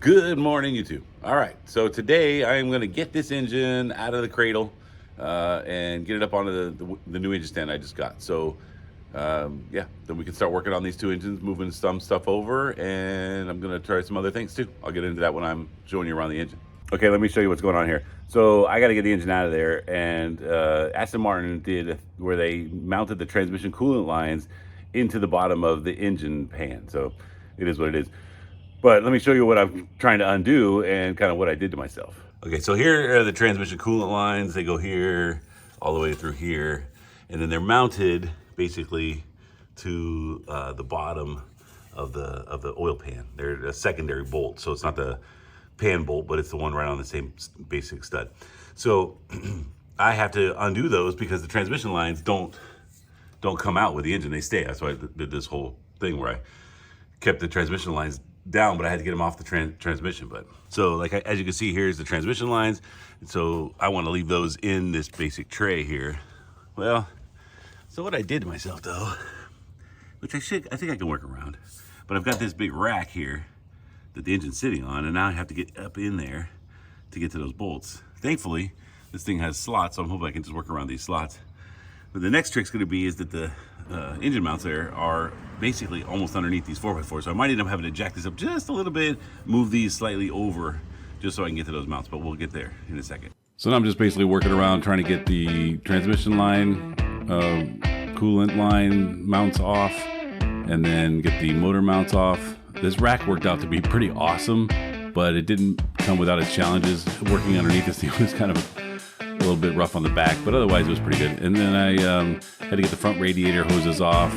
Good morning, YouTube. All right, so today I am going to get this engine out of the cradle and get it up onto the new engine stand I just got. So, yeah, then we can start working on these two engines, moving some stuff over, and I'm going to try some other things too. I'll get into that when I'm showing you around the engine. Okay, let me show you what's going on here. So I got to get the engine out of there, and Aston Martin did where they mounted the transmission coolant lines into the bottom of the engine pan. So it is what it is. But let me show you what I'm trying to undo and kind of what I did to myself. Okay, so here are the transmission coolant lines. They go here, all the way through here, and then they're mounted basically to the bottom of the oil pan. They're a secondary bolt, so it's not the pan bolt, but it's the one right on the same basic stud. So I have to undo those because the transmission lines don't come out with the engine. They stay. That's why I did this whole thing where I kept the transmission lines down, but I had to get them off the transmission. But so like as you can see, here's the transmission lines, and so I want to leave those in this basic tray here. Well, so what I did to myself though, which I think I can work around, but I've got this big rack here that the engine's sitting on, and now I have to get up in there to get to those bolts. Thankfully this thing has slots, so I'm hoping I can just work around these slots. But the next trick's going to be is that the engine mounts there are basically almost underneath these 4x4s. So I might end up having to jack this up just a little bit, move these slightly over, just so I can get to those mounts. But we'll get there in a second. So now I'm just basically working around trying to get the transmission line, coolant line mounts off, and then get the motor mounts off. This rack worked out to be pretty awesome, but it didn't come without its challenges. Working underneath this thing was kind of a little bit rough on the back, but otherwise it was pretty good. And then I had to get the front radiator hoses off.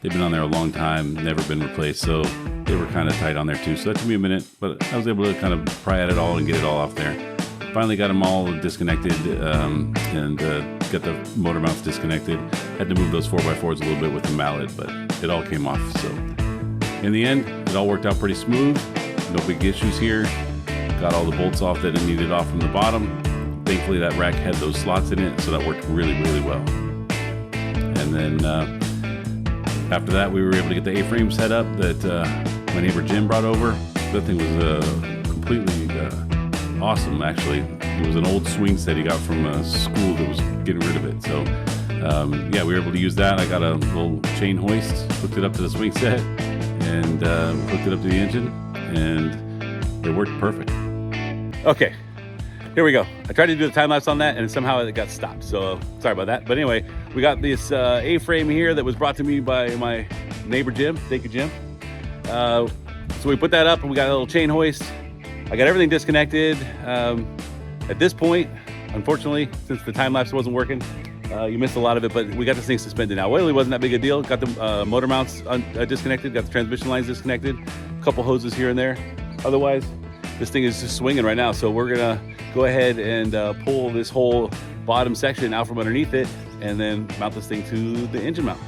They've been on there a long time, never been replaced, so they were kind of tight on there too. So that took me a minute, but I was able to kind of pry at it all and get it all off there. Finally got them all disconnected and got the motor mounts disconnected. Had to move those 4x4s a little bit with the mallet, but it all came off. So in the end, it all worked out pretty smooth. No big issues here. Got all the bolts off that I needed off from the bottom. Thankfully that rack had those slots in it, so that worked really, really well. And then after that, we were able to get the A-frame set up that my neighbor Jim brought over. That thing was completely awesome, actually. It was an old swing set he got from a school that was getting rid of it. So yeah, we were able to use that. I got a little chain hoist, hooked it up to the swing set, and hooked it up to the engine, and it worked perfect. Okay. Here we go. I tried to do the time lapse on that and somehow it got stopped. So sorry about that. But anyway, we got this A-frame here that was brought to me by my neighbor Jim. Thank you, Jim. So we put that up and we got a little chain hoist. I got everything disconnected. At this point, unfortunately, since the time lapse wasn't working, you missed a lot of it, but we got this thing suspended now. Well, it really wasn't that big a deal. Got the motor mounts disconnected, got the transmission lines disconnected, a couple hoses here and there. Otherwise, this thing is just swinging right now. So we're gonna go ahead and pull this whole bottom section out from underneath it and then mount this thing to the engine mount.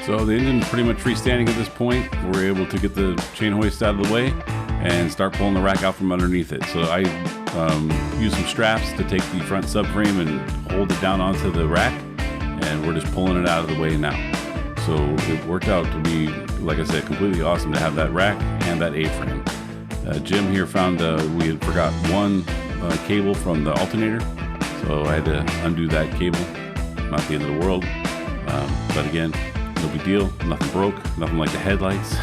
So the engine's pretty much freestanding at this point. We're able to get the chain hoist out of the way and start pulling the rack out from underneath it. So I use some straps to take the front subframe and hold it down onto the rack, and we're just pulling it out of the way now. So it worked out to be, like I said, completely awesome to have that rack and that A-frame. Jim here found we had forgot one cable from the alternator, so I had to undo that cable. Not the end of the world, but again, no big deal. Nothing broke, nothing like the headlights.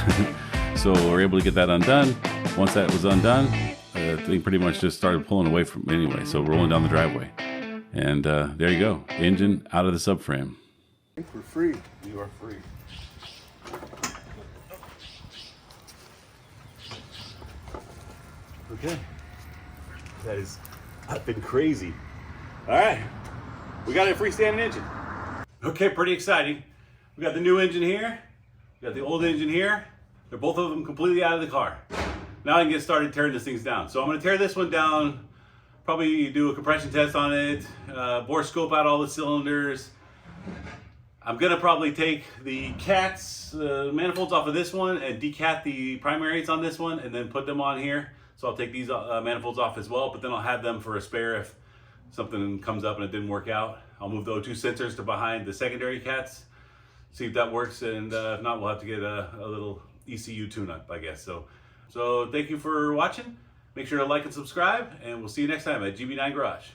So we're able to get that undone. Once that was undone, the thing pretty much just started pulling away from anyway, so rolling down the driveway. And there you go, engine out of the subframe. I think we're free. You are free. Okay. That is, I've been crazy. All right. We got a freestanding engine. Okay, pretty exciting. We got the new engine here. We got the old engine here. They're both of them completely out of the car. Now I can get started tearing these things down. So I'm gonna tear this one down, probably do a compression test on it, bore scope out all the cylinders. I'm gonna probably take the cats manifolds off of this one and decat the primaries on this one and then put them on here. So I'll take these manifolds off as well, but then I'll have them for a spare if something comes up and it didn't work out. I'll move the O2 sensors to behind the secondary cats see if that works, and if not, we'll have to get a little ECU tune-up, I guess. So thank you for watching. Make sure to like and subscribe, and we'll see you next time at GB9 Garage.